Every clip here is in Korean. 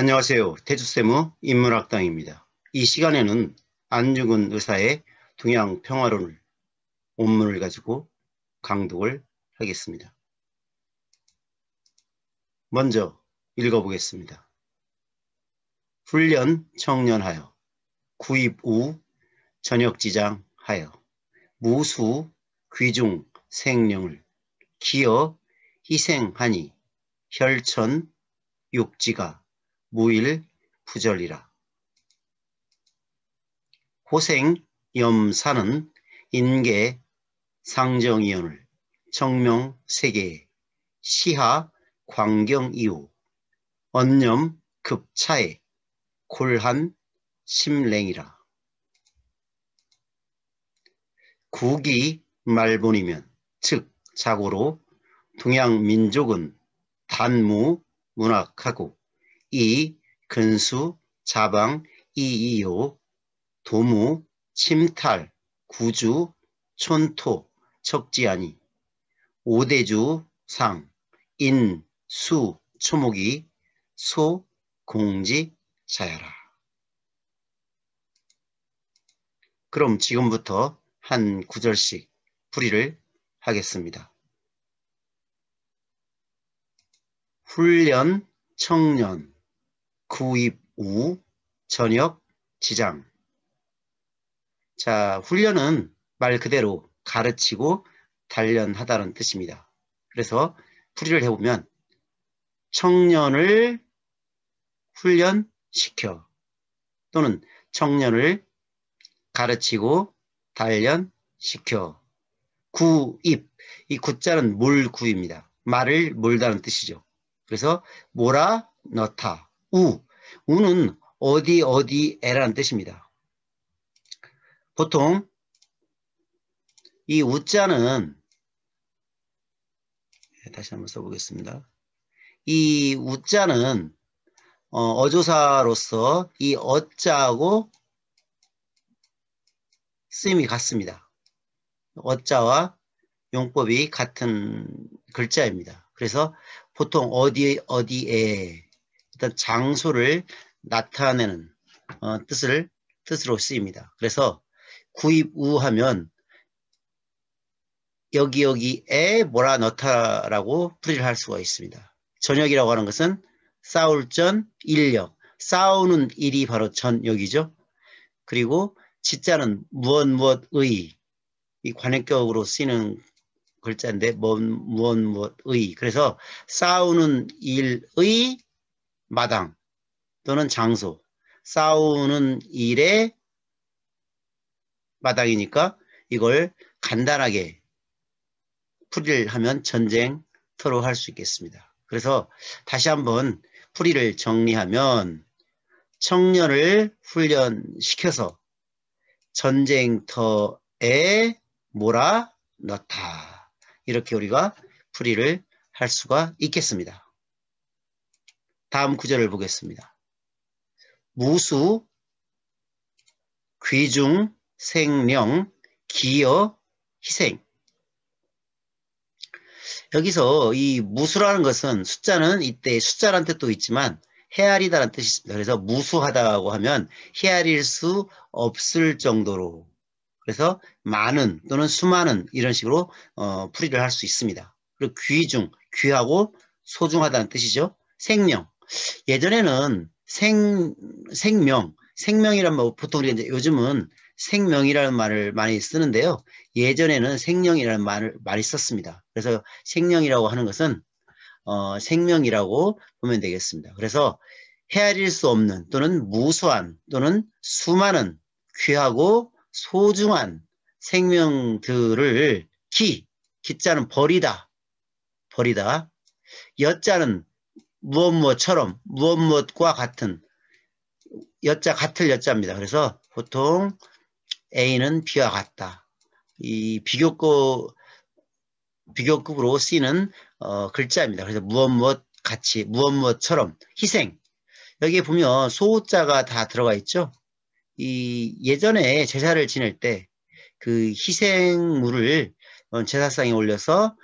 안녕하세요. 태주세무 인문학당입니다. 이 시간에는 안중근 의사의 동양평화론을 원문을 가지고 강독을 하겠습니다. 먼저 읽어보겠습니다. 훈련 청년하여 구입 우 전역지장하여 무수 귀중 생령을 기어 희생하니 혈천 육지가 무일 부절이라. 호생 염사는 인계 상정이언을 정명 세계에 시하 광경 이후 언념 급차에 골한 심랭이라. 국이 말본이면 즉 자고로 동양민족은 단무 문학하고 이 근수 자방 이이요 도무 침탈 구주 촌토 척지아니 오대주 상 인수 초목이 소 공지 자야라. 그럼 지금부터 한 구절씩 풀이를 하겠습니다. 훈련 청년 구입 우 전역 지장. 자, 훈련은 말 그대로 가르치고 단련하다는 뜻입니다. 그래서 풀이를 해보면 청년을 훈련시켜 또는 청년을 가르치고 단련시켜. 구입, 이 구자는 몰구입니다. 말을 몰다는 뜻이죠. 그래서 몰아 넣다. 우는 어디에라는 뜻입니다. 보통 이 우자는 다시 한번 써보겠습니다. 이 우자는 어조사로서 이 어자하고 쓰임이 같습니다. 어자와 용법이 같은 글자입니다. 그래서 보통 어디에 일단 장소를 나타내는 뜻으로 쓰입니다. 그래서 구입우 하면 여기에 뭐라 넣다라고 풀이를 할 수가 있습니다. 전역이라고 하는 것은 싸울 전 인력, 싸우는 일이 바로 전역이죠. 그리고 지자는 무엇의, 이 관역격으로 쓰이는 글자인데 무엇의, 그래서 싸우는 일의 마당 또는 장소, 싸우는 일의 마당이니까 이걸 간단하게 풀이를 하면 전쟁터로 할 수 있겠습니다. 그래서 다시 한번 풀이를 정리하면 청년을 훈련시켜서 전쟁터에 몰아넣다. 이렇게 우리가 풀이를 할 수가 있겠습니다. 다음 구절을 보겠습니다. 무수, 귀중, 생명, 기여, 희생. 여기서 이 무수라는 것은 숫자는 이때 숫자라는 뜻도 있지만 헤아리다라는 뜻이 있습니다. 그래서 무수하다고 하면 헤아릴 수 없을 정도로, 그래서 많은 또는 수많은 이런 식으로 풀이를 할 수 있습니다. 그리고 귀중, 귀하고 소중하다는 뜻이죠. 생명. 예전에는 생명이란 말, 보통 우리가 이제 요즘은 생명이라는 말을 많이 쓰는데요. 예전에는 생명이라는 말을 많이 썼습니다. 그래서 생명이라고 하는 것은 생명이라고 보면 되겠습니다. 그래서 헤아릴 수 없는 또는 무수한 또는 수많은 귀하고 소중한 생명들을 기자는 버리다. 여자는 무엇처럼 무엇과 같은 같을 여자입니다. 그래서 보통 A는 B와 같다. 이 비교급으로 쓰이는 글자입니다. 그래서 무엇 같이 무엇처럼 희생. 여기에 보면 소자가 다 들어가 있죠. 이 예전에 제사를 지낼 때 그 희생물을 제사상에 올려서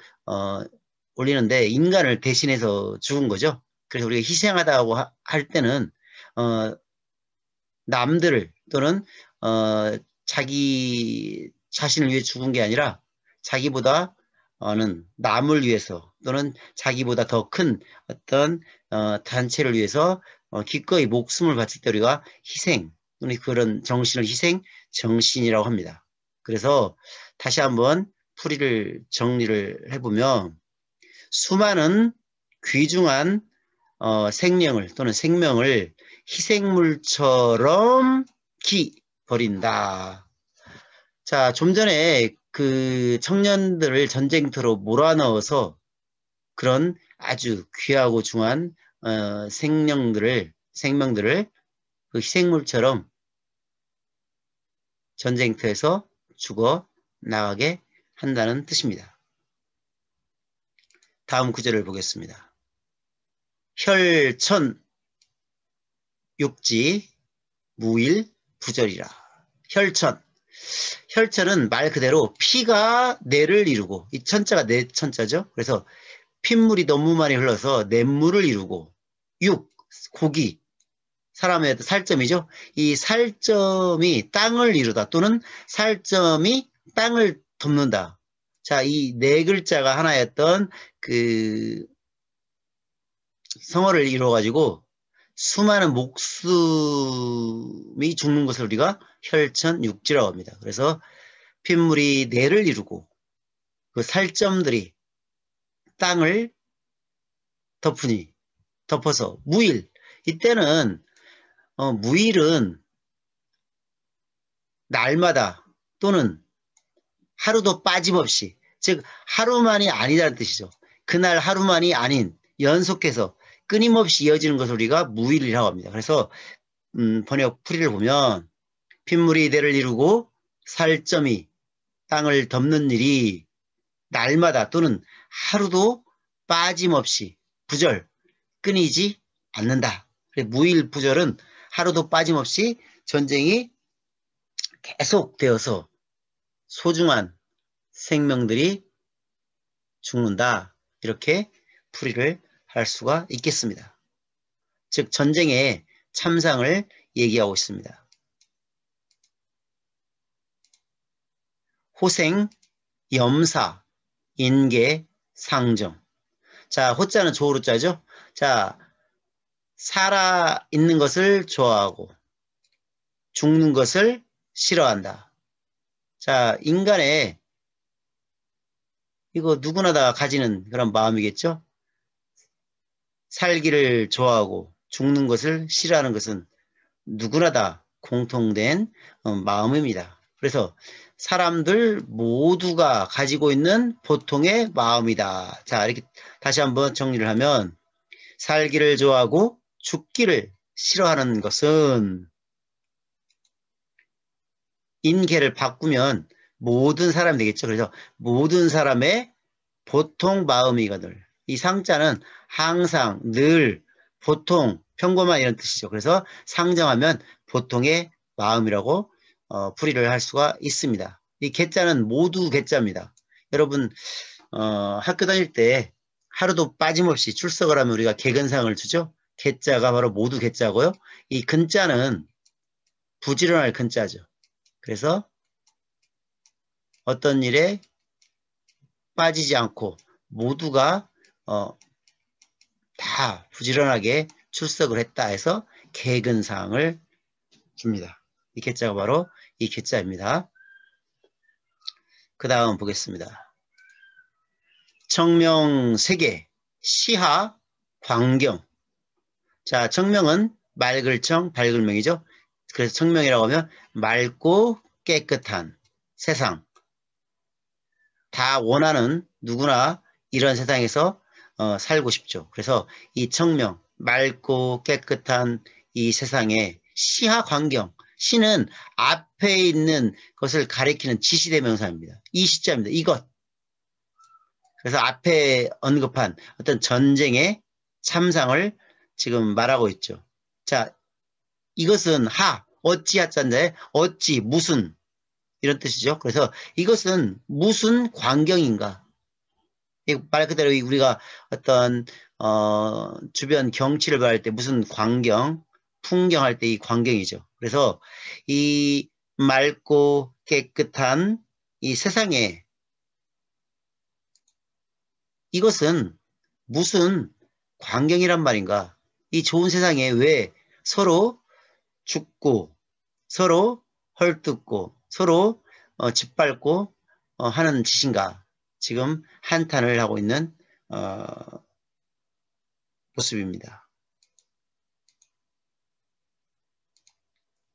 올리는데 인간을 대신해서 죽은 거죠. 그래서 우리가 희생하다고 할 때는 남들을 또는 자기 자신을 위해 죽은 게 아니라 자기보다는 남을 위해서 또는 자기보다 더 큰 어떤 단체를 위해서 기꺼이 목숨을 바칠 때 우리가 희생 또는 그런 정신을 희생 정신이라고 합니다. 그래서 다시 한번 풀이를 정리를 해보면 수많은 귀중한 생명을 또는 생명을 희생물처럼 버린다. 자, 좀 전에 그 청년들을 전쟁터로 몰아넣어서 그런 아주 귀하고 중한 생명들을 그 희생물처럼 전쟁터에서 죽어 나가게 한다는 뜻입니다. 다음 구절을 보겠습니다. 혈천 육지 무일 부절이라. 혈천은 말 그대로 피가 뇌를 이루고, 이 천자가 뇌 천자죠. 그래서 핏물이 너무 많이 흘러서 냇물을 이루고, 고기, 사람의 살점이죠. 이 살점이 땅을 이루다 또는 살점이 땅을 덮는다. 자, 이 네 글자가 하나였던 그 성어를 이루어가지고 수많은 목숨이 죽는 것을 우리가 혈천육지라고 합니다. 그래서 핏물이 뇌를 이루고 그 살점들이 땅을 덮어서 무일. 이때는 무일은 날마다 또는 하루도 빠짐없이, 즉 하루만이 아니다는 뜻이죠. 그날 하루만이 아닌 연속해서 끊임없이 이어지는 것을 우리가 무일이라고 합니다. 그래서 번역 풀이를 보면 핏물이 뇌를 이루고 살점이 땅을 덮는 일이 날마다 또는 하루도 빠짐없이 부절, 끊이지 않는다. 무일부절은 하루도 빠짐없이 전쟁이 계속되어서 소중한 생명들이 죽는다. 이렇게 풀이를 할 수가 있겠습니다. 즉 전쟁의 참상을 얘기하고 있습니다. 호생, 염사, 인계, 상정. 자, 호자는 조루자죠. 자, 살아있는 것을 좋아하고 죽는 것을 싫어한다. 자, 인간의 이거 누구나 다 가지는 그런 마음이겠죠. 살기를 좋아하고 죽는 것을 싫어하는 것은 누구나 다 공통된 마음입니다. 그래서 사람들 모두가 가지고 있는 보통의 마음이다. 자, 이렇게 다시 한번 정리를 하면 살기를 좋아하고 죽기를 싫어하는 것은 인계를 바꾸면 모든 사람이 되겠죠. 그래서 모든 사람의 보통 마음이거든. 이 상자는 항상, 늘, 보통, 평범한 이런 뜻이죠. 그래서 상정하면 보통의 마음이라고 풀이를 할 수가 있습니다. 이 개자는 모두 개자입니다. 여러분 학교 다닐 때 하루도 빠짐없이 출석을 하면 우리가 개근상을 주죠. 개자가 바로 모두 개자고요. 이 근자는 부지런할 근자죠. 그래서 어떤 일에 빠지지 않고 모두가 다 부지런하게 출석을 했다 해서 개근상을 줍니다. 이 개자가 바로 이 개자입니다. 그 다음 보겠습니다. 청명 세계, 시하, 광경. 자, 청명은 맑을청, 밝을명이죠. 그래서 청명이라고 하면 맑고 깨끗한 세상. 다 원하는 누구나 이런 세상에서 살고 싶죠. 그래서 이 청명, 맑고 깨끗한 이 세상에 시하 광경. 시는 앞에 있는 것을 가리키는 지시대명사입니다. 이 시자입니다. 이것. 그래서 앞에 언급한 어떤 전쟁의 참상을 지금 말하고 있죠. 자, 이것은 어찌 하자인데 어찌, 무슨 이런 뜻이죠. 그래서 이것은 무슨 광경인가? 말 그대로 우리가 어떤 주변 경치를 봐할 때 무슨 광경, 풍경할 때 이 광경이죠. 그래서 이 맑고 깨끗한 이 세상에 이것은 무슨 광경이란 말인가? 이 좋은 세상에 왜 서로 죽고 서로 헐뜯고 서로 짓밟고 하는 짓인가? 지금 한탄을 하고 있는 어, 모습입니다.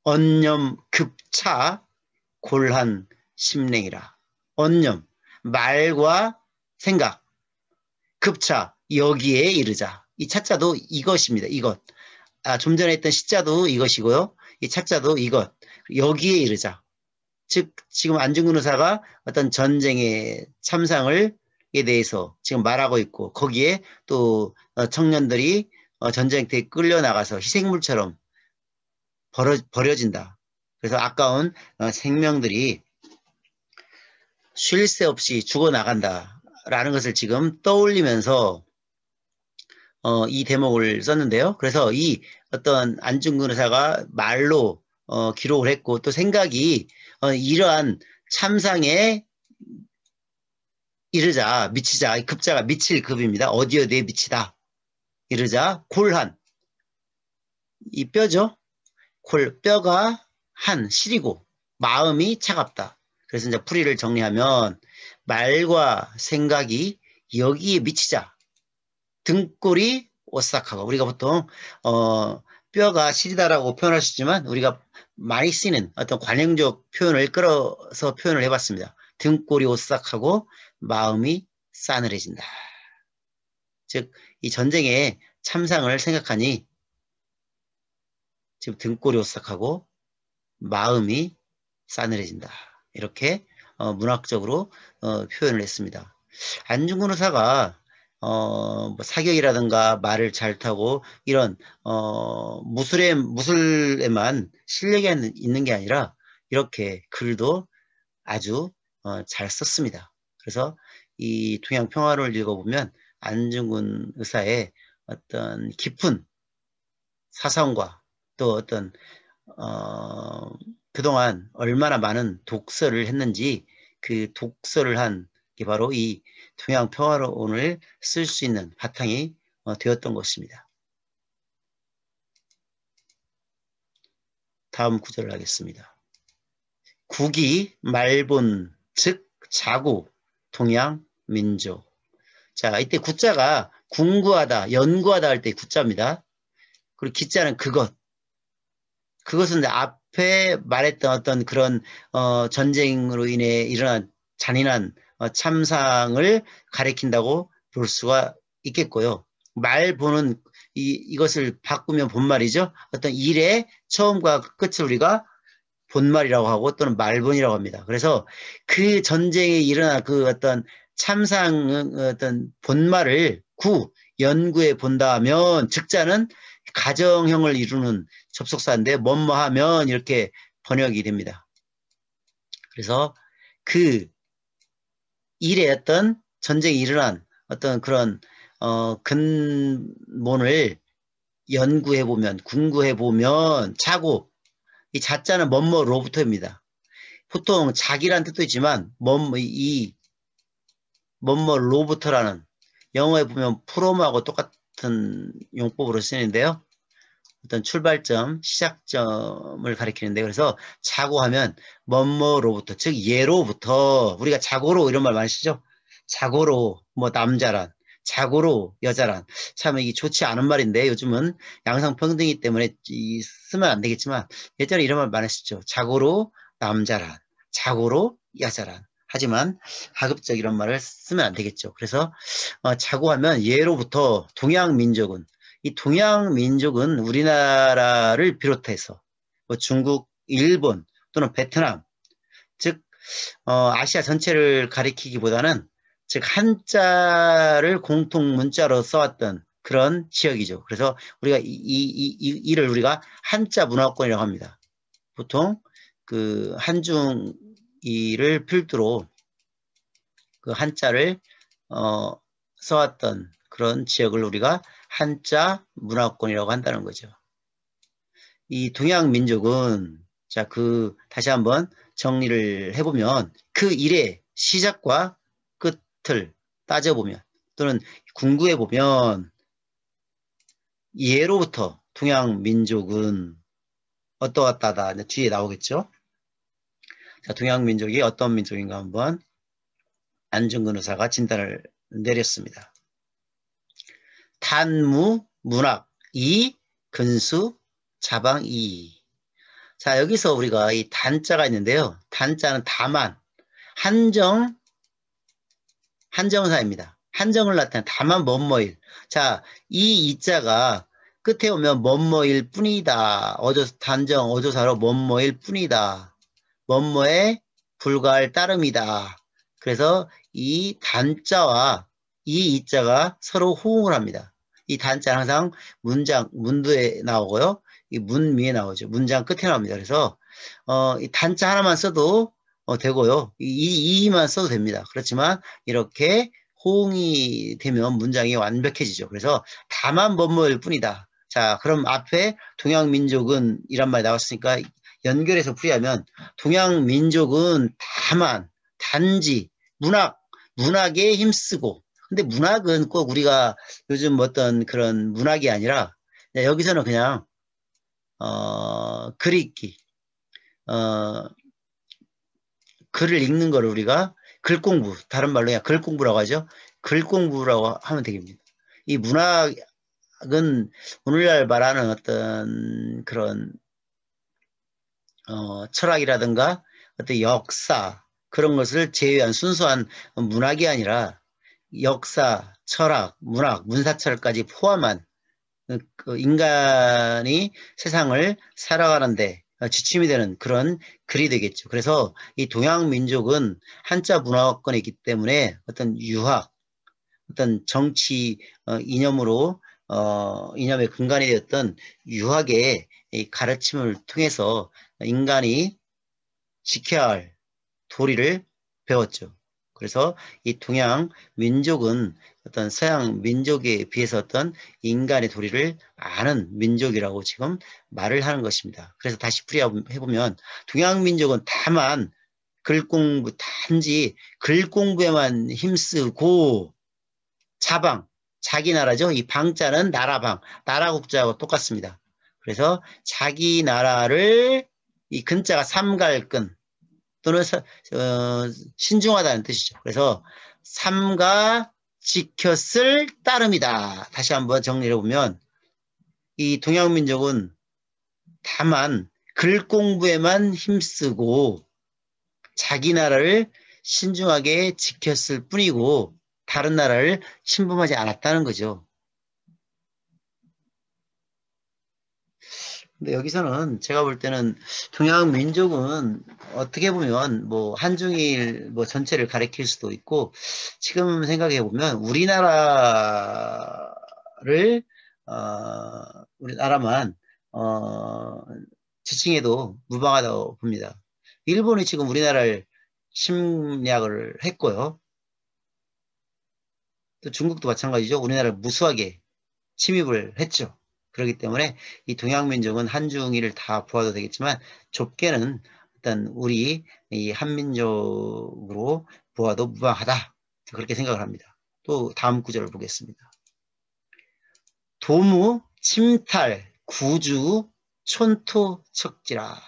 언념 급차 골한 심랭이라. 언념, 말과 생각, 급차, 여기에 이르자. 이 차자도 이것입니다. 이것. 좀 전에 했던 시자도 이것이고요. 이 차자도 이것. 여기에 이르자. 즉 지금 안중근 의사가 어떤 전쟁의 참상을 에 대해서 지금 말하고 있고 거기에 또 청년들이 전쟁터에 끌려나가서 희생물처럼 버려진다. 그래서 아까운 생명들이 쉴 새 없이 죽어나간다라는 것을 지금 떠올리면서 이 대목을 썼는데요. 그래서 이 어떤 안중근 의사가 말로 기록을 했고 또 생각이 이러한 참상에 이르자 미치자 급자가 미칠 급입니다. 어디 어디에 미치다 이르자 골한 이 뼈죠. 골 뼈가 한 시리고 마음이 차갑다. 그래서 이제 풀이를 정리하면 말과 생각이 여기에 미치자 등골이 오싹하고 우리가 보통 뼈가 시리다라고 표현할 수 있지만 우리가 많이 쓰는 어떤 관용적 표현을 끌어서 표현을 해봤습니다. 등골이 오싹하고 마음이 싸늘해진다. 즉 이 전쟁의 참상을 생각하니 지금 등골이 오싹하고 마음이 싸늘해진다. 이렇게 문학적으로 표현을 했습니다. 안중근 의사가 뭐 사격이라든가 말을 잘 타고 이런 무술에만 실력이 있는 게 아니라 이렇게 글도 아주 잘 썼습니다. 그래서 이 동양평화를 읽어보면 안중근 의사의 어떤 깊은 사상과 또 어떤 그동안 얼마나 많은 독서를 했는지 그 독서를 한 게 바로 이 동양평화론을 쓸 수 있는 바탕이 되었던 것입니다. 다음 구절을 하겠습니다. 국이 말본 즉 자구 동양 민족. 자, 이때 구자가 궁구하다, 연구하다 할 때 구자입니다. 그리고 기자는 그것. 그것은 앞에 말했던 어떤 그런 전쟁으로 인해 일어난 잔인한 참상을 가리킨다고 볼 수가 있겠고요. 말보는 이것을 바꾸면 본말이죠. 어떤 일의 처음과 끝을 우리가 본말이라고 하고 또는 말본이라고 합니다. 그래서 그 전쟁에 일어난 그 어떤 참상 어떤 본말을 연구해 본다 하면 즉자는 가정형을 이루는 접속사인데 뭐뭐하면 이렇게 번역이 됩니다. 그래서 그 일에 어떤 전쟁이 일어난 어떤 그런 근본을 연구해보면 궁구해보면 자고 이 자자는 뭐뭐로부터입니다. 보통 자기란 뜻도 있지만 이 뭐뭐로부터라는 영어에 보면 프롬하고 똑같은 용법으로 쓰는데요. 어떤 출발점, 시작점을 가리키는데 그래서 자고 하면 뭐뭐로부터 즉 예로부터 우리가 자고로 이런 말 많이 쓰죠. 자고로 뭐 남자란 자고로 여자란 참 이게 좋지 않은 말인데 요즘은 양성평등이기 때문에 쓰면 안 되겠지만 예전에 이런 말 많이 쓰죠. 자고로 남자란 자고로 여자란 하지만 가급적 이런 말을 쓰면 안 되겠죠. 그래서 자고 하면 예로부터 동양민족은 이 동양민족은 우리나라를 비롯해서 뭐 중국, 일본 또는 베트남 즉 아시아 전체를 가리키기보다는 즉 한자를 공통 문자로 써왔던 그런 지역이죠. 그래서 우리가 이를 우리가 한자 문화권이라고 합니다. 보통 그 한중이를 필두로 그 한자를 써왔던 그런 지역을 우리가 한자 문화권이라고 한다는 거죠. 이 동양 민족은 자, 다시 한번 정리를 해보면 그 일의 시작과 끝을 따져보면 또는 궁구해보면 예로부터 동양 민족은 어떠하다다 뒤에 나오겠죠. 자, 동양 민족이 어떤 민족인가 한번 안중근 의사가 진단을 내렸습니다. 단무, 문학, 이, 근수, 자방, 이. 자, 여기서 우리가 이 단자가 있는데요. 단자는 다만, 한정사입니다. 한정을 나타낸 다만 뭐뭐일. 자, 이 이자가 끝에 오면 뭐뭐일 뿐이다. 단정, 어조사로 뭐뭐일 뿐이다. 뭐뭐에 불과할 따름이다. 그래서 이 단자와 이 이자가 서로 호응을 합니다. 이 단자는 항상 문두에 나오고요. 이 문미에 나오죠. 문장 끝에 나옵니다. 그래서 이 단자 하나만 써도 되고요. 이만 써도 됩니다. 그렇지만 이렇게 호응이 되면 문장이 완벽해지죠. 그래서 다만 뭐뭐일 뿐이다. 자, 그럼 앞에 동양민족은 이란 말이 나왔으니까 연결해서 풀이하면 동양민족은 다만, 단지, 문학에 힘쓰고 근데 문학은 꼭 우리가 요즘 어떤 그런 문학이 아니라 여기서는 그냥 글 읽기 글을 읽는 거를 우리가 글 공부, 다른 말로 그냥 글 공부라고 하죠. 글 공부라고 하면 되겠습니다. 이 문학은 오늘날 말하는 어떤 그런 철학이라든가 어떤 역사 그런 것을 제외한 순수한 문학이 아니라 역사, 철학, 문학, 문사철까지 포함한 그 인간이 세상을 살아가는데 지침이 되는 그런 글이 되겠죠. 그래서 이 동양 민족은 한자 문화권이기 때문에 어떤 유학, 어떤 정치 이념으로 이념의 근간이 되었던 유학의 이 가르침을 통해서 인간이 지켜야 할 도리를 배웠죠. 그래서 이 동양 민족은 어떤 서양 민족에 비해서 어떤 인간의 도리를 아는 민족이라고 지금 말을 하는 것입니다. 그래서 다시 풀이해보면 동양 민족은 다만 단지 글 공부에만 힘쓰고 자방, 자기 나라죠. 이 방자는 나라방, 나라국자하고 똑같습니다. 그래서 자기 나라를 이 근자가 삼갈근 또는 신중하다는 뜻이죠. 그래서 삼가 지켰을 따름이다. 다시 한번 정리해 보면 이 동양민족은 다만 글 공부에만 힘쓰고 자기 나라를 신중하게 지켰을 뿐이고 다른 나라를 침범하지 않았다는 거죠. 근데 여기서는 제가 볼 때는 동양 민족은 어떻게 보면 뭐 한중일 뭐 전체를 가리킬 수도 있고 지금 생각해 보면 우리나라만 지칭해도 무방하다고 봅니다. 일본이 지금 우리나라를 침략을 했고요. 또 중국도 마찬가지죠. 우리나라를 무수하게 침입을 했죠. 그렇기 때문에 이 동양민족은 한중일을 다 보아도 되겠지만 좁게는 일단 우리 이 한민족으로 보아도 무방하다. 그렇게 생각을 합니다. 또 다음 구절을 보겠습니다. 도무, 침탈, 구주, 촌토, 척지라.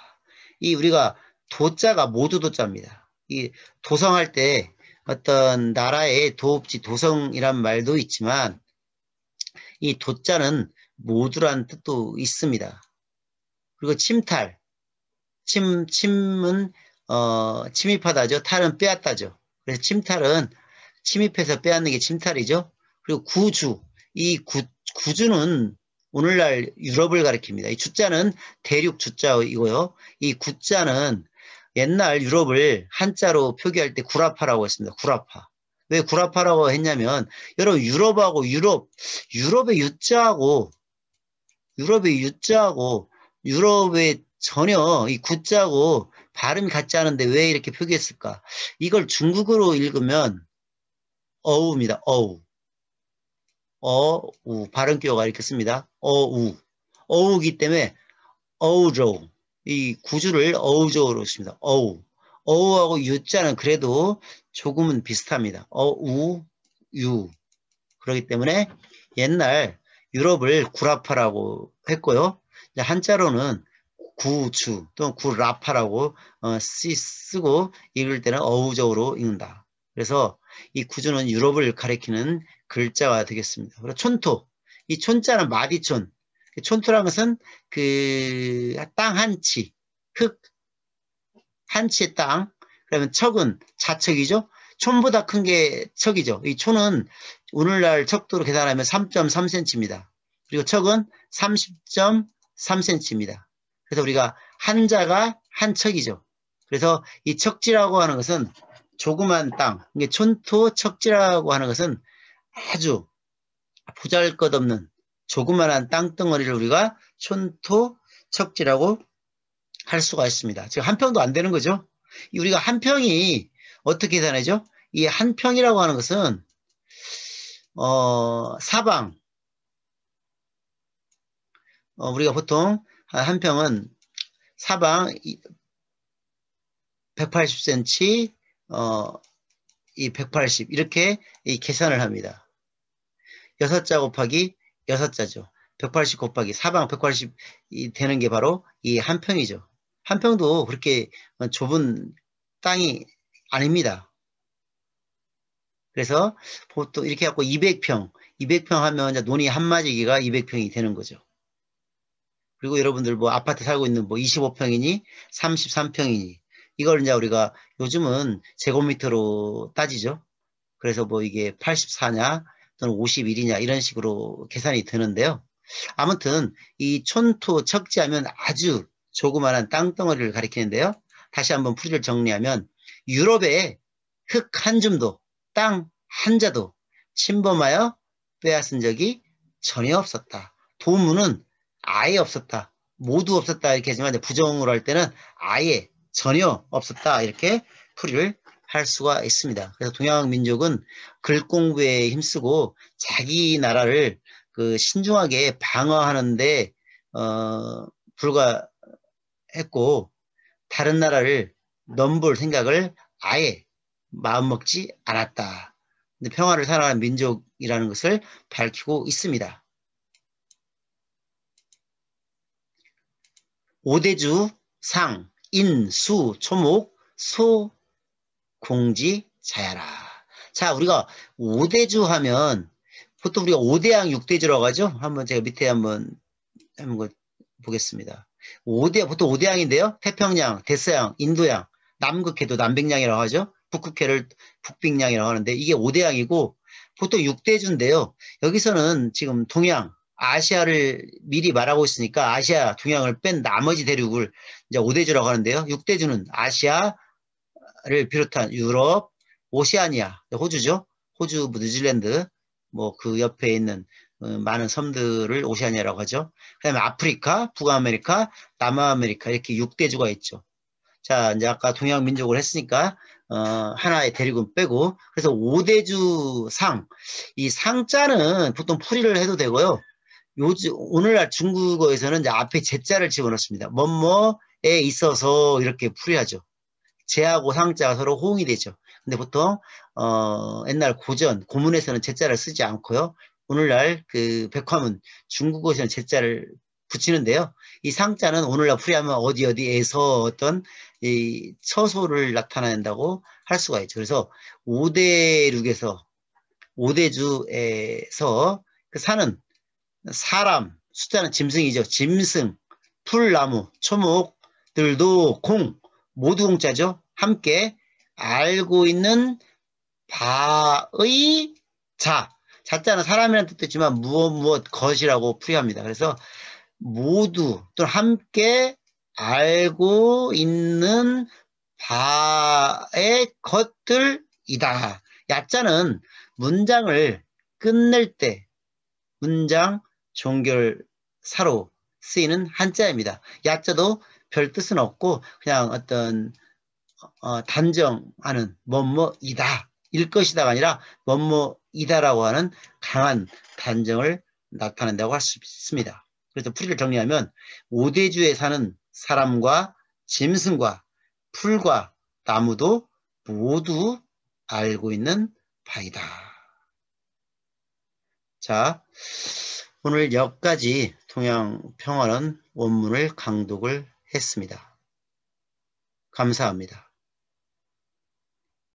이 우리가 도자가 모두 도자입니다. 이 도성할 때 어떤 나라의 도읍지 도성이란 말도 있지만 이 도자는 모두란 뜻도 있습니다. 그리고 침탈, 침은 침입하다죠. 탈은 빼앗다죠. 그래서 침탈은 침입해서 빼앗는 게 침탈이죠. 그리고 구주, 이 구주는 오늘날 유럽을 가리킵니다. 이 주자는 대륙 주자이고요. 이 구자는 옛날 유럽을 한자로 표기할 때 구라파라고 했습니다. 구라파. 왜 구라파라고 했냐면 여러분 유럽의 유럽의 전혀 이 구자하고 발음이 같지 않은데 왜 이렇게 표기했을까? 이걸 중국어로 읽으면 어우입니다. 어우. 어우. 발음 기호가 이렇게 씁니다. 어우. 어우기 때문에 어우조. 이 구주를 어우조로 씁니다. 어우. 어우하고 유자는 그래도 조금은 비슷합니다. 어우, 유. 그렇기 때문에 옛날 유럽을 구라파라고 했고요. 한자로는 구주 또는 구라파라고 쓰고 읽을 때는 어우저우로 읽는다. 그래서 이 구주는 유럽을 가리키는 글자가 되겠습니다. 그리고 촌토. 이 촌자는 마디촌. 촌토라는 것은 그 땅 한치, 흙 한치의 땅. 그러면 척은 자척이죠. 촌보다 큰 게 척이죠. 이 촌은 오늘날 척도로 계산하면 3.3cm입니다. 그리고 척은 30.3cm입니다. 그래서 우리가 한자가 한 척이죠. 그래서 이 척지라고 하는 것은 조그만 땅, 이게 촌토 척지라고 하는 것은 아주 보잘것없는 조그만한 땅덩어리를 우리가 촌토 척지라고 할 수가 있습니다. 지금 한 평도 안 되는 거죠. 우리가 한 평이 어떻게 계산하죠? 이 한 평이라고 하는 것은 사방 우리가 보통 한 평은 사방 180cm 이 180 이렇게 계산을 합니다. 6자 곱하기 6자죠. 180 곱하기 사방 180이 되는 게 바로 이 한 평이죠. 한 평도 그렇게 좁은 땅이 아닙니다. 그래서 보통 이렇게 갖고 200평 하면 이제 논이 한 마지기가 200평이 되는 거죠. 그리고 여러분들 뭐 아파트 살고 있는 뭐 25평이니 33평이니 이걸 이제 우리가 요즘은 제곱미터로 따지죠. 그래서 뭐 이게 84냐 또는 51이냐 이런 식으로 계산이 되는데요. 아무튼 이 촌토 척지하면 아주 조그마한 땅덩어리를 가리키는데요. 다시 한번 풀이를 정리하면 유럽에 흙 한 줌도 땅 한 자도 침범하여 빼앗은 적이 전혀 없었다. 도무는 아예 없었다. 모두 없었다 이렇게 하지만 부정으로 할 때는 아예 전혀 없었다 이렇게 풀이를 할 수가 있습니다. 그래서 동양 민족은 글 공부에 힘쓰고 자기 나라를 그 신중하게 방어하는데 불과했고 다른 나라를 넘볼 생각을 아예 마음먹지 않았다. 근데 평화를 사랑하는 민족이라는 것을 밝히고 있습니다. 오대주, 상, 인, 수, 초목, 소, 공지, 자야라. 자, 우리가 오대주 하면 보통 우리가 5대양 6대주라고 하죠. 한번 제가 밑에 한번 보겠습니다. 보통 5대양인데요. 태평양, 대서양, 인도양, 남극해도 남백양이라고 하죠. 북극해를 북빙양이라고 하는데 이게 5대양이고 보통 6대주인데요. 여기서는 지금 동양, 아시아를 미리 말하고 있으니까 아시아, 동양을 뺀 나머지 대륙을 이제 5대주라고 하는데요. 6대주는 아시아를 비롯한 유럽, 오세아니아, 호주죠. 호주, 뉴질랜드, 뭐 그 옆에 있는 많은 섬들을 오세아니아라고 하죠. 그 다음에 아프리카, 북아메리카, 남아메리카 이렇게 6대주가 있죠. 자, 이제 아까 동양 민족을 했으니까 하나의 대륙은 빼고 그래서 5대주 상, 이 상자는 보통 풀이를 해도 되고요. 오늘날 중국어에서는 이제 앞에 제자를 집어넣습니다. 뭐뭐에 있어서 이렇게 풀이하죠. 제하고 상자가 서로 호응이 되죠. 근데 보통 옛날 고문에서는 제자를 쓰지 않고요. 오늘날 그 백화문 중국어에서는 제자를 붙이는데요. 이 상자는 오늘날 풀이하면 어디에서 어떤 이 처소를 나타낸다고 할 수가 있죠. 그래서 5대륙에서 5대주에서 그 사는 사람, 숫자는 짐승이죠. 짐승, 풀나무, 초목들도 모두 공자죠. 함께 알고 있는 바의 자자는 사람이라는 뜻도 있지만 무엇 것이라고 풀이합니다. 그래서 모두 또 함께 알고 있는 바의 것들이다. 야자는 문장을 끝낼 때 문장 종결사로 쓰이는 한자입니다. 야자도 별 뜻은 없고 그냥 어떤 단정하는 뭐뭐이다 일 것이다가 아니라 뭐뭐이다라고 하는 강한 단정을 나타낸다고 할 수 있습니다. 그래서 풀이를 정리하면 오대주에 사는 사람과 짐승과 풀과 나무도 모두 알고 있는 바이다. 자, 오늘 여기까지 통양평화론 원문을 강독을 했습니다. 감사합니다.